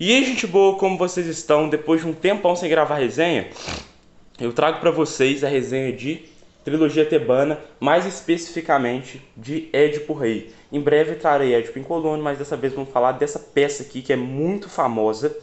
E aí, gente boa, como vocês estão? Depois de um tempão sem gravar resenha, eu trago para vocês a resenha de trilogia tebana, mais especificamente de Édipo Rei. Em breve trarei Édipo Incolônio, mas dessa vez vamos falar dessa peça aqui que é muito famosa.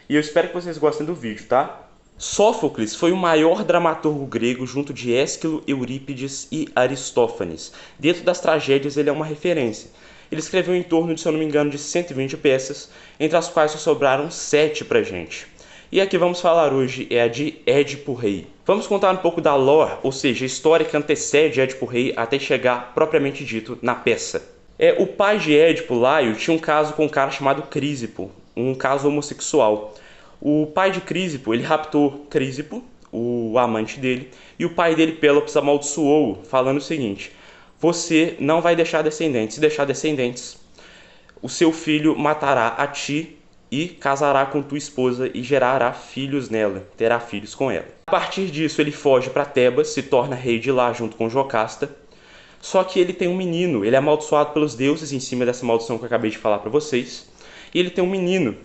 E eu espero que vocês gostem do vídeo, tá? Sófocles foi o maior dramaturgo grego junto de Ésquilo, Eurípides e Aristófanes. Dentro das tragédias ele é uma referência. Ele escreveu em torno de, se eu não me engano, de 120 peças, entre as quais só sobraram 7 pra gente. E a que vamos falar hoje é a de Édipo Rei. Vamos contar um pouco da lore, ou seja, a história que antecede Édipo Rei até chegar propriamente dito na peça. O pai de Édipo, Laio, tinha um caso com um cara chamado Crísipo, um caso homossexual. O pai de Crísipo, ele raptou Crísipo, o amante dele, e o pai dele, Pélops, amaldiçoou-o, falando o seguinte: você não vai deixar descendentes. Se deixar descendentes, o seu filho matará a ti e casará com tua esposa e gerará filhos nela, terá filhos com ela. A partir disso, ele foge para Tebas, se torna rei de lá junto com Jocasta. Só que ele tem um menino, ele é amaldiçoado pelos deuses em cima dessa maldição que eu acabei de falar para vocês. E ele tem um menino.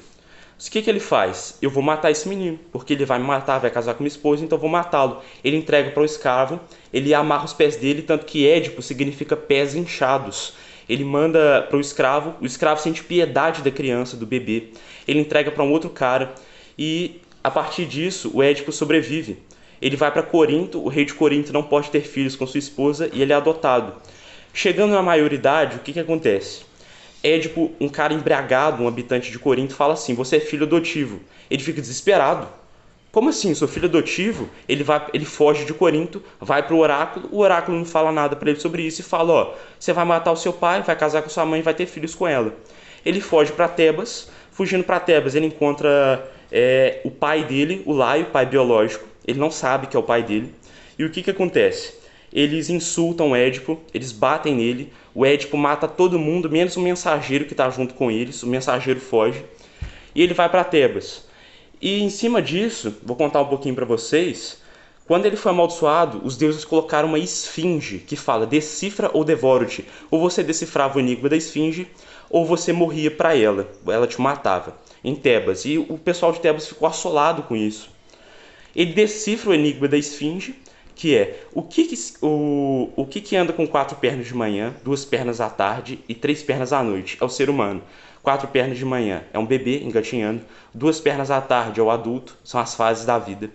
O que ele faz? Eu vou matar esse menino, porque ele vai me matar, vai casar com minha esposa, então eu vou matá-lo. Ele entrega para o escravo, ele amarra os pés dele, tanto que Édipo significa pés inchados. Ele manda para o escravo sente piedade da criança, do bebê. Ele entrega para um outro cara e, a partir disso, o Édipo sobrevive. Ele vai para Corinto, o rei de Corinto não pode ter filhos com sua esposa e ele é adotado. Chegando na maioridade, o que acontece? Édipo, um cara embriagado, um habitante de Corinto, fala assim: você é filho adotivo. Ele fica desesperado. Como assim, sou filho adotivo? Ele foge de Corinto, vai para o oráculo não fala nada para ele sobre isso e fala: ó, você vai matar o seu pai, vai casar com sua mãe e vai ter filhos com ela. Ele foge para Tebas, fugindo para Tebas ele encontra o pai dele, o Laio, pai biológico. Ele não sabe que é o pai dele. E o que acontece? Eles insultam o Édipo, eles batem nele, o Édipo mata todo mundo, menos o mensageiro que está junto com eles, o mensageiro foge, e ele vai para Tebas. E em cima disso, vou contar um pouquinho para vocês, quando ele foi amaldiçoado, os deuses colocaram uma esfinge que fala: decifra ou devoro-te. Ou você decifrava o enigma da esfinge, ou você morria para ela te matava, em Tebas. E o pessoal de Tebas ficou assolado com isso. Ele decifra o enigma da esfinge, que é o que anda com 4 pernas de manhã, 2 pernas à tarde e 3 pernas à noite. É o ser humano. 4 pernas de manhã é um bebê engatinhando, 2 pernas à tarde é o adulto, são as fases da vida.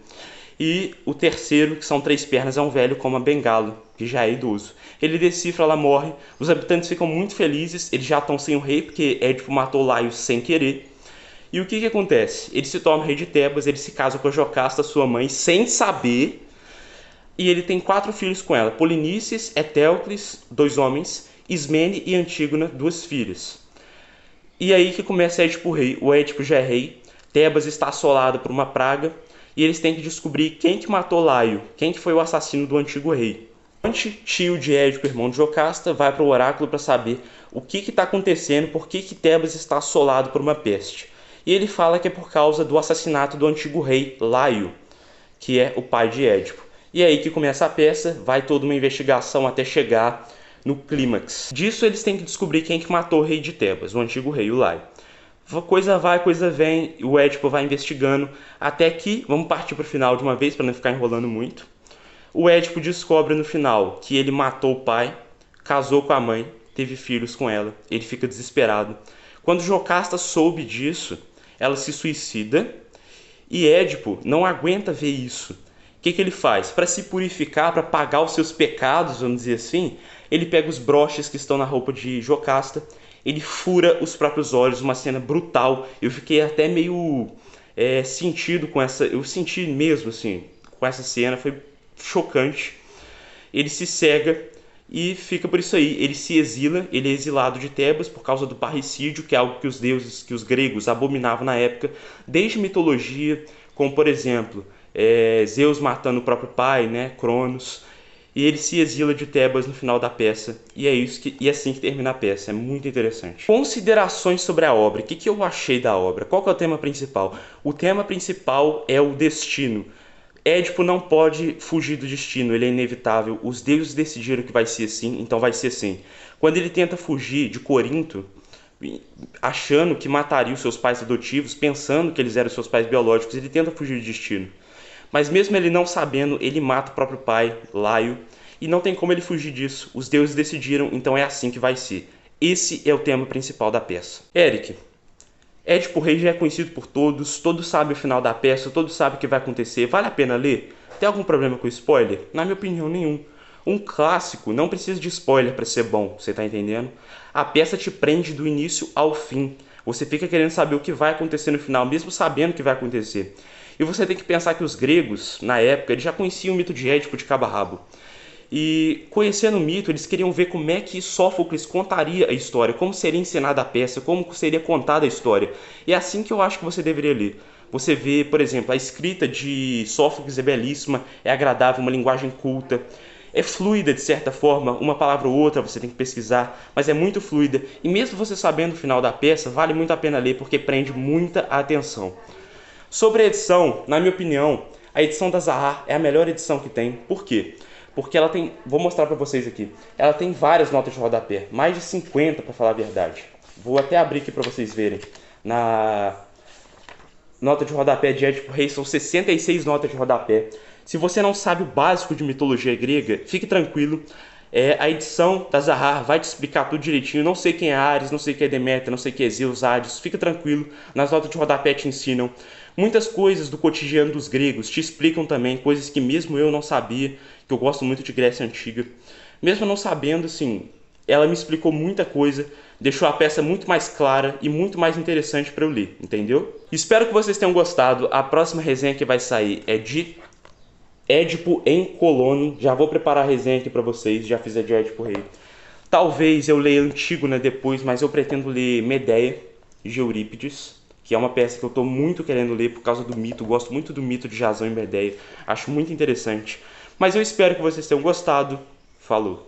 E o terceiro, que são 3 pernas, é um velho como a bengala, que já é idoso. Ele decifra, ela morre, os habitantes ficam muito felizes, eles já estão sem o rei, porque Édipo matou Laio sem querer. E o que acontece? Ele se torna rei de Tebas, ele se casa com a Jocasta, sua mãe, sem saber. E ele tem 4 filhos com ela: Polinices, Etéocles, 2 homens, Ismene e Antígona, 2 filhas. E aí que começa Édipo Rei. O Édipo já é rei, Tebas está assolado por uma praga, e eles têm que descobrir quem que matou Laio, quem que foi o assassino do antigo rei. Tio de Édipo, irmão de Jocasta, vai para o oráculo para saber o que está acontecendo, por que Tebas está assolado por uma peste. E ele fala que é por causa do assassinato do antigo rei Laio, que é o pai de Édipo. E é aí que começa a peça, vai toda uma investigação até chegar no clímax. Disso eles têm que descobrir quem que matou o rei de Tebas, o antigo rei, o Laio. Coisa vai, coisa vem, o Édipo vai investigando, até que, vamos partir para o final de uma vez, para não ficar enrolando muito. O Édipo descobre no final que ele matou o pai, casou com a mãe, teve filhos com ela, ele fica desesperado. Quando Jocasta soube disso, ela se suicida, e Édipo não aguenta ver isso. O que ele faz? Para se purificar, para pagar os seus pecados, vamos dizer assim, ele pega os broches que estão na roupa de Jocasta, ele fura os próprios olhos, uma cena brutal. Eu fiquei até meio sentido com essa... Eu senti mesmo, assim, com essa cena, foi chocante. Ele se cega e fica por isso aí. Ele se exila, ele é exilado de Tebas por causa do parricídio, que é algo que os deuses, que os gregos abominavam na época, desde mitologia, como por exemplo... Zeus matando o próprio pai, né, Cronos, e ele se exila de Tebas no final da peça, e é assim que termina a peça. É muito interessante. Considerações sobre a obra. O que eu achei da obra? Qual que é o tema principal? O tema principal é o destino. Édipo não pode fugir do destino, ele é inevitável. Os deuses decidiram que vai ser assim, então vai ser assim. Quando ele tenta fugir de Corinto, achando que mataria os seus pais adotivos, pensando que eles eram seus pais biológicos, ele tenta fugir do destino. Mas mesmo ele não sabendo, ele mata o próprio pai, Laio, e não tem como ele fugir disso. Os deuses decidiram, então é assim que vai ser. Esse é o tema principal da peça. Eric, Édipo Rei já é conhecido por todos, todos sabem o final da peça, todos sabem o que vai acontecer. Vale a pena ler? Tem algum problema com spoiler? Na minha opinião, nenhum. Um clássico não precisa de spoiler para ser bom, você tá entendendo? A peça te prende do início ao fim. Você fica querendo saber o que vai acontecer no final, mesmo sabendo o que vai acontecer. E você tem que pensar que os gregos, na época, eles já conheciam o mito de Édipo de cabo a rabo. E conhecendo o mito, eles queriam ver como é que Sófocles contaria a história, como seria ensinada a peça, como seria contada a história. E é assim que eu acho que você deveria ler. Você vê, por exemplo, a escrita de Sófocles é belíssima, é agradável, uma linguagem culta. É fluida de certa forma, uma palavra ou outra você tem que pesquisar, mas é muito fluida. E mesmo você sabendo o final da peça, vale muito a pena ler porque prende muita atenção. Sobre a edição, na minha opinião, a edição da Zahar é a melhor edição que tem. Por quê? Porque ela tem, vou mostrar para vocês aqui, ela tem várias notas de rodapé, mais de 50 para falar a verdade. Vou até abrir aqui para vocês verem. Na nota de rodapé de Édipo Rei são 66 notas de rodapé. Se você não sabe o básico de mitologia grega, fique tranquilo. A edição da Zahar vai te explicar tudo direitinho. Não sei quem é Ares, não sei quem é Deméter, não sei quem é Zeus, Hades. Fica tranquilo, nas notas de rodapé te ensinam. Muitas coisas do cotidiano dos gregos te explicam também, coisas que mesmo eu não sabia, que eu gosto muito de Grécia Antiga. Mesmo não sabendo, assim, ela me explicou muita coisa, deixou a peça muito mais clara e muito mais interessante para eu ler, entendeu? Espero que vocês tenham gostado. A próxima resenha que vai sair é de Édipo em Colônia. Já vou preparar a resenha aqui para vocês, já fiz a de Édipo Rei. Talvez eu leia Antígona depois, mas eu pretendo ler Medeia, de Eurípides, que é uma peça que eu estou muito querendo ler por causa do mito. Gosto muito do mito de Jasão e Medeia, acho muito interessante. Mas eu espero que vocês tenham gostado. Falou!